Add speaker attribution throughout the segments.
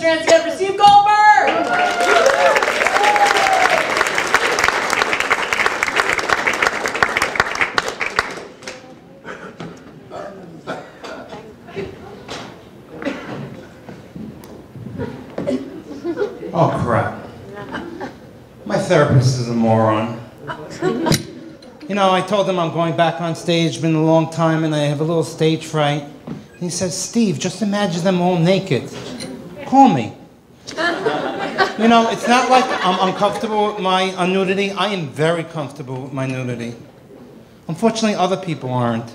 Speaker 1: hands again for Steve Goldberg!
Speaker 2: Oh, crap. My therapist is a moron. You know, I told him I'm going back on stage, been a long time, and I have a little stage fright. And he says, Steve, just imagine them all naked. Call me. You know, it's not like I'm uncomfortable with my nudity. I am very comfortable with my nudity. Unfortunately, other people aren't.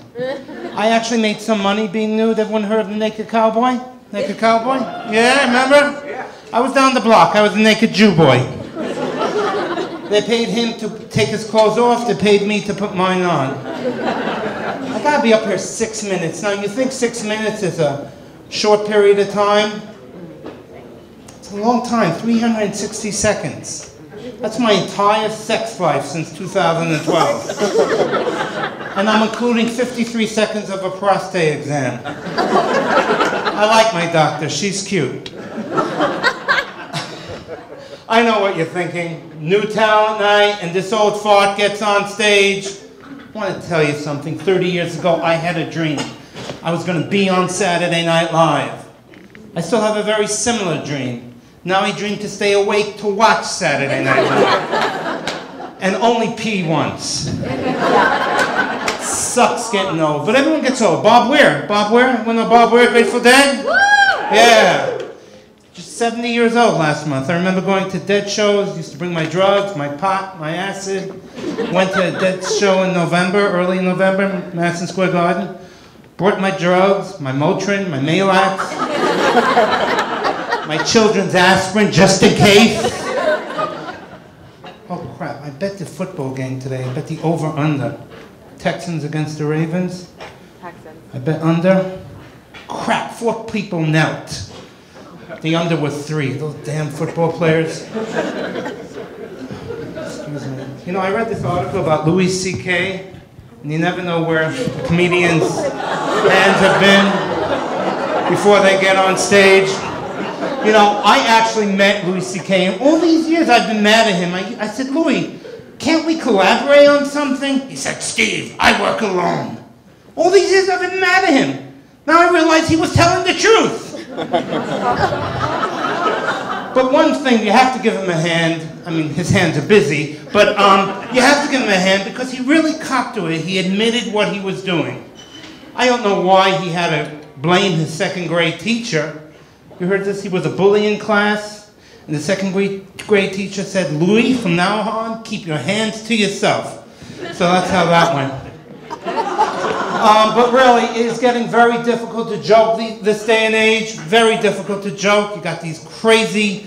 Speaker 2: I actually made some money being nude. Everyone heard of the Naked Cowboy? Naked Cowboy? Yeah, remember? Yeah. I was down the block. I was a naked Jew boy. They paid him to take his clothes off. They paid me to put mine on. I gotta be up here 6 minutes. Now, you think 6 minutes is a short period of time? It's a long time, 360 seconds. That's my entire sex life since 2012. And I'm including 53 seconds of a prostate exam. I like my doctor, she's cute. I know what you're thinking. New talent night and this old fart gets on stage. I want to tell you something. 30 years ago, I had a dream. I was going to be on Saturday Night Live. I still have a very similar dream. Now I dream to stay awake to watch Saturday Night Live. And only pee once. Sucks getting old. But everyone gets old. Bob Weir. Bob Weir? Wanna know Bob Weir, Grateful Dead? Yeah. Just 70 years old last month. I remember going to Dead shows, used to bring my drugs, my pot, my acid. Went to a Dead show in November, early November, Madison Square Garden. Brought my drugs, my Motrin, my Maalox, my children's aspirin, just in case. Oh crap, I bet the football game today, I bet the over-under. Texans against the Ravens.
Speaker 3: Texans.
Speaker 2: I bet under. Crap, 4 people knelt. The under was 3. Those damn football players. Excuse me. You know, I read this article about Louis C.K., and you never know where a comedian's hands have been before they get on stage. You know, I actually met Louis C.K., and all these years I've been mad at him. I said, Louis, can't we collaborate on something? He said, Steve, I work alone. All these years I've been mad at him. Now I realize he was telling the truth. But one thing, you have to give him a hand. I mean, his hands are busy, but you have to give him a hand because he really copped to it. He admitted what he was doing. I don't know why he had to blame his second-grade teacher. You heard this? He was a bully in class, and the second-grade teacher said, Louis, from now on, keep your hands to yourself. So that's how that went. But really, it is getting very difficult to joke this day and age. Very difficult to joke. You got these crazy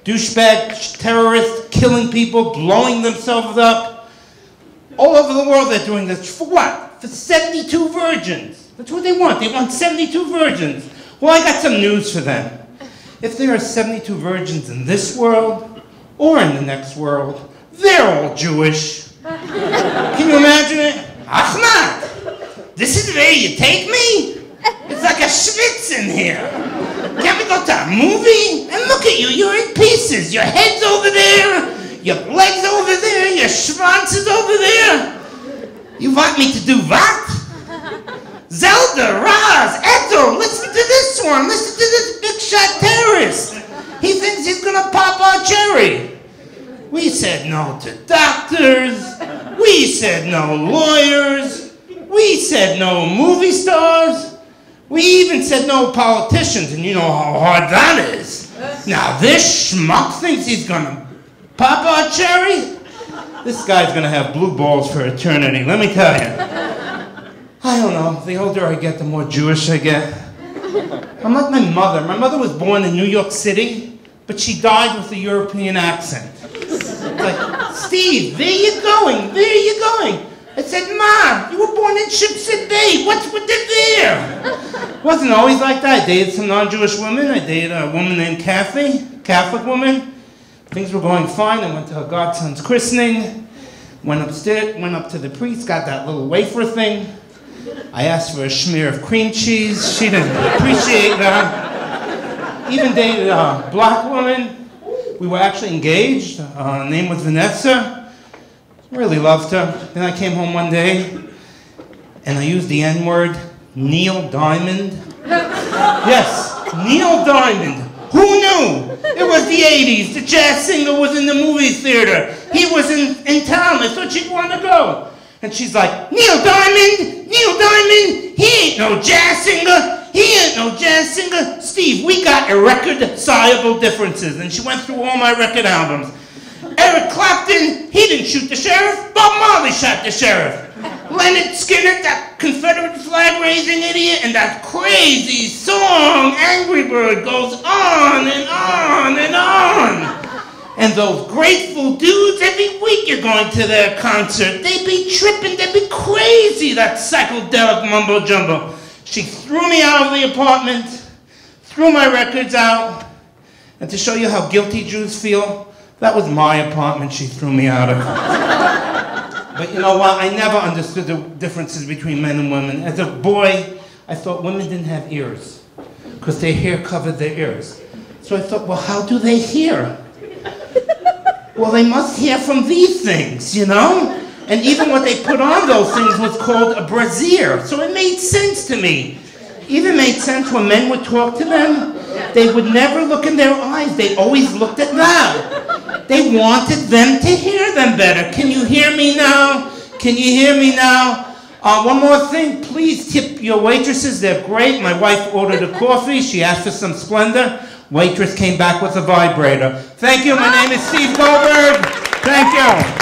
Speaker 2: douchebag terrorists killing people, blowing themselves up. All over the world they're doing this. For what? For 72 virgins. That's what they want. They want 72 virgins. Well, I got some news for them. If there are 72 virgins in this world, or in the next world, they're all Jewish. Can you imagine it? Ahmad! This is where you take me? It's like a schwitz in here. Can we go to a movie? And look at you, you're in pieces. Your head's over there, your legs over there, your schwanz is over there. You want me to do what? Zelda, Raz, Eto, listen to this one. Listen to this big shot terrorist. He thinks he's gonna pop our cherry. We said no to doctors. We said no lawyers. We said no movie stars. We even said no politicians, and you know how hard that is. Now this schmuck thinks he's gonna pop our cherry? This guy's gonna have blue balls for eternity, let me tell you. I don't know, the older I get, the more Jewish I get. I'm like my mother. My mother was born in New York City, but she died with a European accent. It's like, Steve, where you going? Where are you going? I said, Mom, you were born in Shipshead Bay. What's with the there? Wasn't always like that. I dated some non-Jewish women. I dated a woman named Kathy, Catholic woman. Things were going fine. I went to her godson's christening. Went upstairs, went up to the priest, got that little wafer thing. I asked for a smear of cream cheese. She didn't appreciate that. even dated a black woman. We were actually engaged. Her name was Vanessa. Really loved her. Then I came home one day, and I used the N-word, Neil Diamond. Yes, Neil Diamond. Who knew? It was the 80s. The jazz singer was in the movie theater. He was in town. I thought she'd want to go. And she's like, Neil Diamond? Neil Diamond? He ain't no jazz singer. He ain't no jazz singer. Steve, we got irreconcilable differences. And she went through all my record albums. Eric Clapton, he didn't shoot the sheriff. Bob Marley shot the sheriff. Leonard Skinner, that Confederate flag-raising idiot, and that crazy song, Angry Bird, goes on and on and on. And those Grateful dudes, every week you're going to their concert. They be tripping, they be crazy, that psychedelic mumbo-jumbo. She threw me out of the apartment, threw my records out, and to show you how guilty Jews feel, that was my apartment she threw me out of. But you know what? I never understood the differences between men and women. As a boy, I thought women didn't have ears because their hair covered their ears. So I thought, well, how do they hear? Well, they must hear from these things, you know? And even what they put on those things was called a brassiere. So it made sense to me. Even made sense when men would talk to them. They would never look in their eyes. They always looked at them. They wanted them to hear them better. Can you hear me now? Can you hear me now? One more thing, please tip your waitresses. They're great. My wife ordered a coffee. She asked for some Splendor. Waitress came back with a vibrator. Thank you. My name is Steve Goldberg. Thank you.